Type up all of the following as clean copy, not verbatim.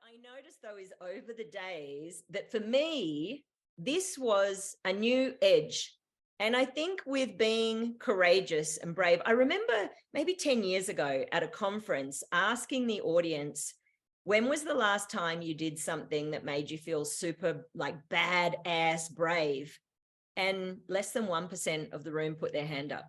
I noticed though is over the days that for me, this was a new edge. And I think with being courageous and brave, I remember maybe 10 years ago at a conference asking the audience, when was the last time you did something that made you feel super like badass brave? And less than 1% of the room put their hand up.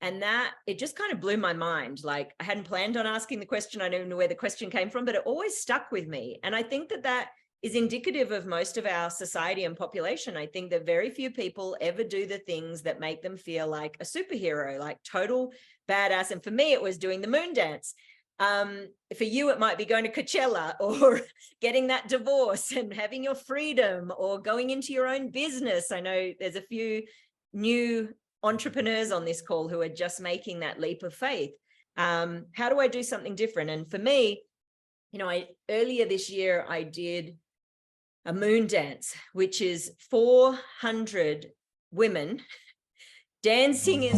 And that, it just kind of blew my mind. Like I hadn't planned on asking the question. I don't even know where the question came from, but it always stuck with me. And I think that that is indicative of most of our society and population. I think that very few people ever do the things that make them feel like a superhero, like total badass. And for me, it was doing the moon dance. For you, it might be going to Coachella or getting that divorce and having your freedom or going into your own business. I know there's a few new entrepreneurs on this call who are just making that leap of faith. How do I do something different? And for me, you know, earlier this year, I did a moon dance, which is 400 women dancing in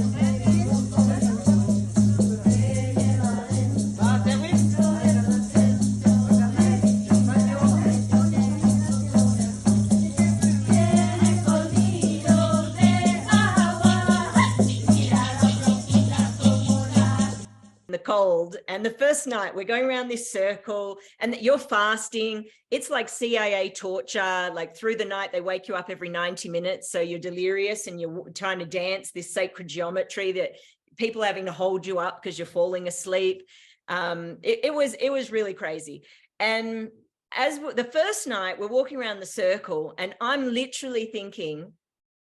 the cold. And the first night we're going around this circle and you're fasting. It's like CIA torture. Like through the night, they wake you up every 90 minutes. So you're delirious and you're trying to dance this sacred geometry that people having to hold you up because you're falling asleep. It was really crazy. And as the first night, we're walking around the circle and I'm literally thinking,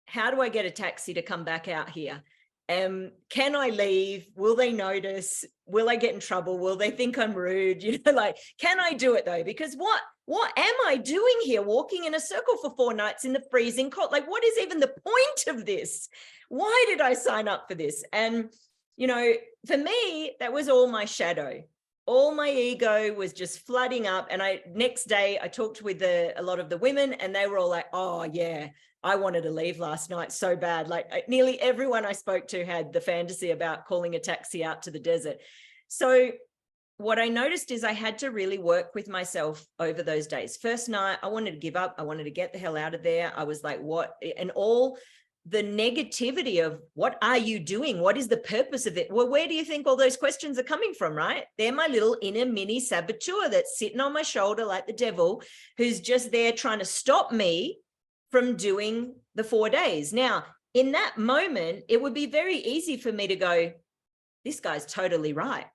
how do I get a taxi to come back out here? Can I leave? Will they notice? Will I get in trouble? Will they think I'm rude? You know, like, can I do it though? Because what am I doing here walking in a circle for 4 nights in the freezing cold? Like, what is even the point of this? Why did I sign up for this? And, you know, for me, that was all my shadow. All my ego was just flooding up. And next day I talked with a lot of the women and they were all like, oh yeah, I wanted to leave last night so bad. Like nearly everyone I spoke to had the fantasy about calling a taxi out to the desert. So what I noticed is I had to really work with myself over those days. First night, I wanted to give up. I wanted to get the hell out of there. I was like, what? And all the negativity of what are you doing? What is the purpose of it? Well, where do you think all those questions are coming from, right? They're my little inner mini saboteur that's sitting on my shoulder like the devil, who's just there trying to stop me from doing the 4 days. Now, in that moment, it would be very easy for me to go, this guy's totally right.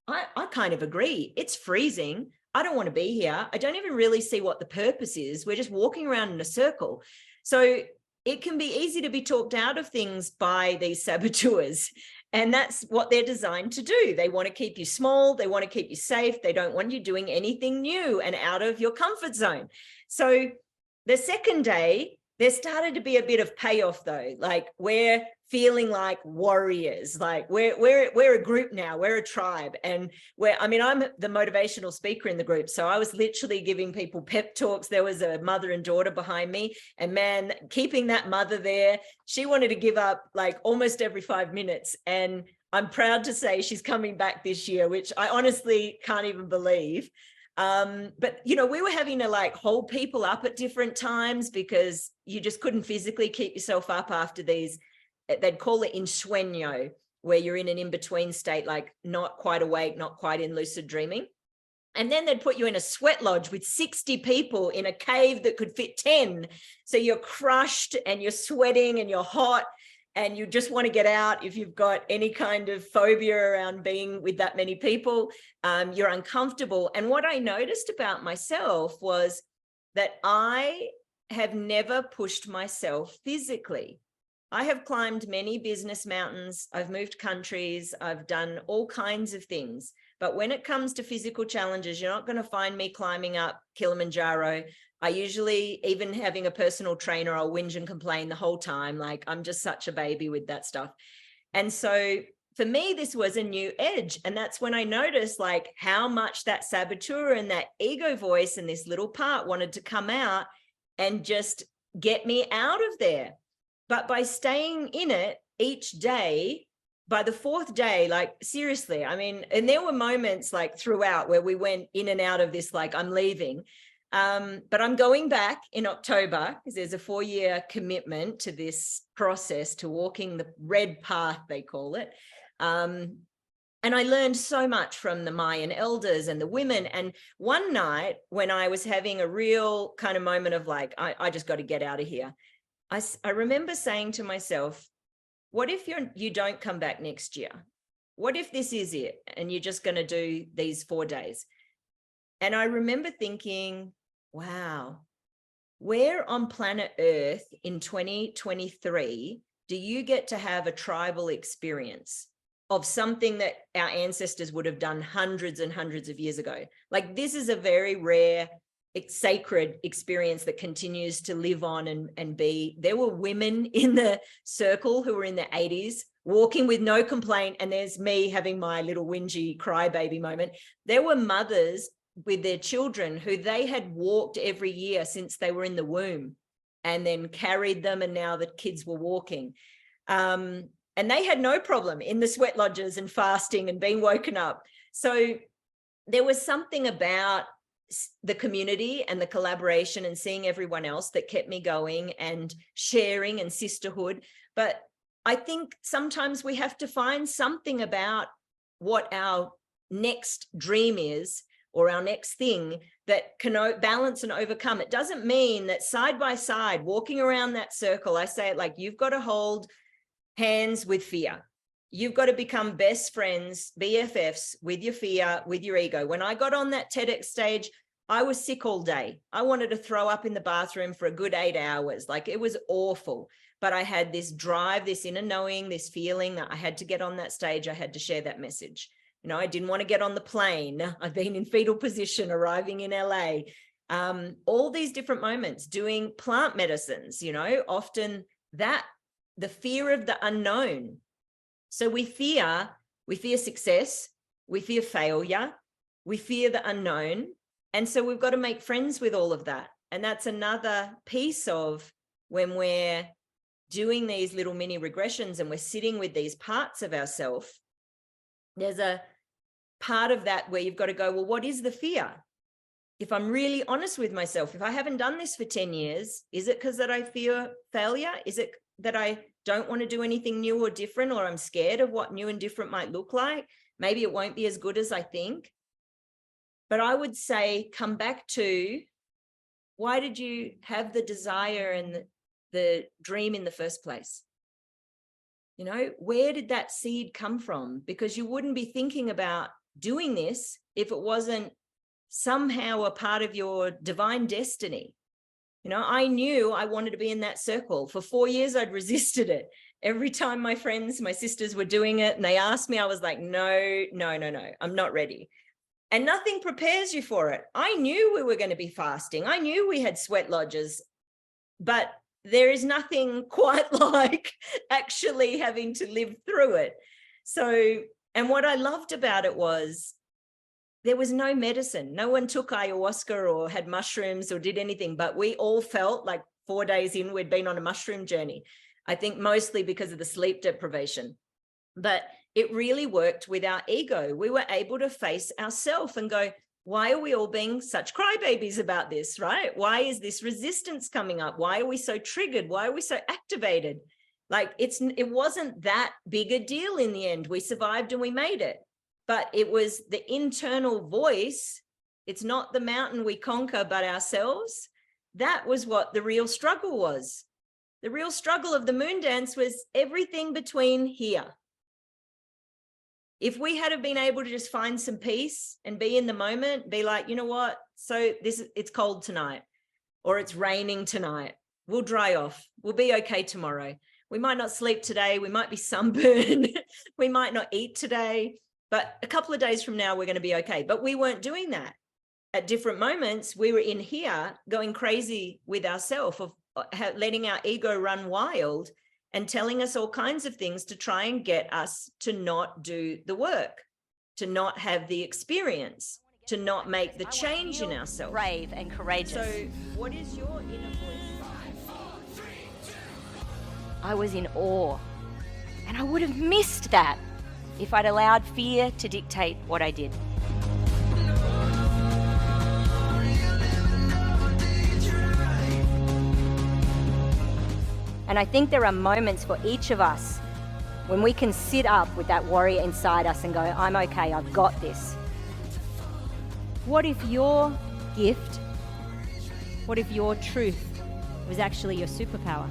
I kind of agree. It's freezing. I don't want to be here. I don't even really see what the purpose is. We're just walking around in a circle. So it can be easy to be talked out of things by these saboteurs. And that's what they're designed to do. They want to keep you small. They want to keep you safe. They don't want you doing anything new and out of your comfort zone. So the second day, there started to be a bit of payoff though. Like we're feeling like warriors, like we're a group now, we're a tribe. And I'm the motivational speaker in the group. So I was literally giving people pep talks. There was a mother and daughter behind me, and man, keeping that mother there, she wanted to give up like almost every 5 minutes. And I'm proud to say she's coming back this year, which I honestly can't even believe. But you know, we were having to like hold people up at different times because you just couldn't physically keep yourself up after these, they'd call it insueño, where you're in an in-between state, like not quite awake, not quite in lucid dreaming. And then they'd put you in a sweat lodge with 60 people in a cave that could fit 10. So you're crushed and you're sweating and you're hot and you just want to get out. If you've got any kind of phobia around being with that many people, you're uncomfortable. And what I noticed about myself was that I have never pushed myself physically. I have climbed many business mountains. I've moved countries. I've done all kinds of things. But when it comes to physical challenges, you're not going to find me climbing up Kilimanjaro. I usually, even having a personal trainer, I'll whinge and complain the whole time. Like I'm just such a baby with that stuff. And so for me, this was a new edge. And that's when I noticed like how much that saboteur and that ego voice and this little part wanted to come out and just get me out of there. But by staying in it each day, by the fourth day, like seriously, I mean, and there were moments like throughout where we went in and out of this, like I'm leaving. But I'm going back in October because there's a 4-year commitment to this process, to walking the red path, they call it. And I learned so much from the Mayan elders and the women. And one night when I was having a real kind of moment of like, I just got to get out of here. I remember saying to myself, what if you don't come back next year? What if this is it and you're just going to do these 4 days? And I remember thinking, wow, where on planet Earth in 2023 do you get to have a tribal experience of something that our ancestors would have done hundreds and hundreds of years ago? Like, this is a very rare, sacred experience that continues to live on and be. There were women in the circle who were in their 80s walking with no complaint, and there's me having my little whingy crybaby moment. There were mothers with their children who they had walked every year since they were in the womb, and then carried them, and now the kids were walking. And they had no problem in the sweat lodges and fasting and being woken up. So there was something about the community and the collaboration and seeing everyone else that kept me going, and sharing and sisterhood. But I think sometimes we have to find something about what our next dream is, or our next thing, that can balance and overcome. It doesn't mean that side by side, walking around that circle, I say it like, you've got to hold hands with fear. You've got to become best friends, BFFs, with your fear, with your ego. When I got on that TEDx stage, I was sick all day. I wanted to throw up in the bathroom for a good 8 hours. Like, it was awful. But I had this drive, this inner knowing, this feeling that I had to get on that stage. I had to share that message. You know, I didn't want to get on the plane. I've been in fetal position, arriving in LA. All these different moments, doing plant medicines, you know, often the fear of the unknown. So we fear success, we fear failure, we fear the unknown. And so we've got to make friends with all of that. And that's another piece of when we're doing these little mini regressions and we're sitting with these parts of ourselves. There's a part of that where you've got to go, well, what is the fear? If I'm really honest with myself, if I haven't done this for 10 years, is it because that I fear failure? Is it that I don't want to do anything new or different, or I'm scared of what new and different might look like? Maybe it won't be as good as I think. But I would say, come back to, why did you have the desire and the dream in the first place? You know, where did that seed come from? Because you wouldn't be thinking about doing this if it wasn't somehow a part of your divine destiny. You know, I knew I wanted to be in that circle. For 4 years, I'd resisted it. Every time my friends, my sisters were doing it and they asked me, I was like, no, I'm not ready. And nothing prepares you for it. I knew we were going to be fasting. I knew we had sweat lodges, but there is nothing quite like actually having to live through it. So, and what I loved about it was there was no medicine. No one took ayahuasca or had mushrooms or did anything, but we all felt like 4 days in, we'd been on a mushroom journey. I think mostly because of the sleep deprivation, but it really worked with our ego. We were able to face ourselves and go, why are we all being such crybabies about this, right? Why is this resistance coming up? Why are we so triggered? Why are we so activated? Like, it wasn't that big a deal in the end. We survived and we made it. But it was the internal voice. It's not the mountain we conquer, but ourselves. That was what the real struggle was. The real struggle of the moon dance was everything between here. If we had been able to just find some peace and be in the moment, be like, you know what? So it's cold tonight, or it's raining tonight. We'll dry off. We'll be okay tomorrow. We might not sleep today. We might be sunburned. We might not eat today, but a couple of days from now, we're going to be okay. But we weren't doing that. At different moments, we were in here going crazy with ourselves, of letting our ego run wild and telling us all kinds of things to try and get us to not do the work, to not have the experience, to not make the change in ourselves. Brave and courageous. So what is your inner voice? I was in awe. And I would have missed that if I'd allowed fear to dictate what I did. And I think there are moments for each of us when we can sit up with that warrior inside us and go, I'm okay, I've got this. What if your gift, what if your truth was actually your superpower?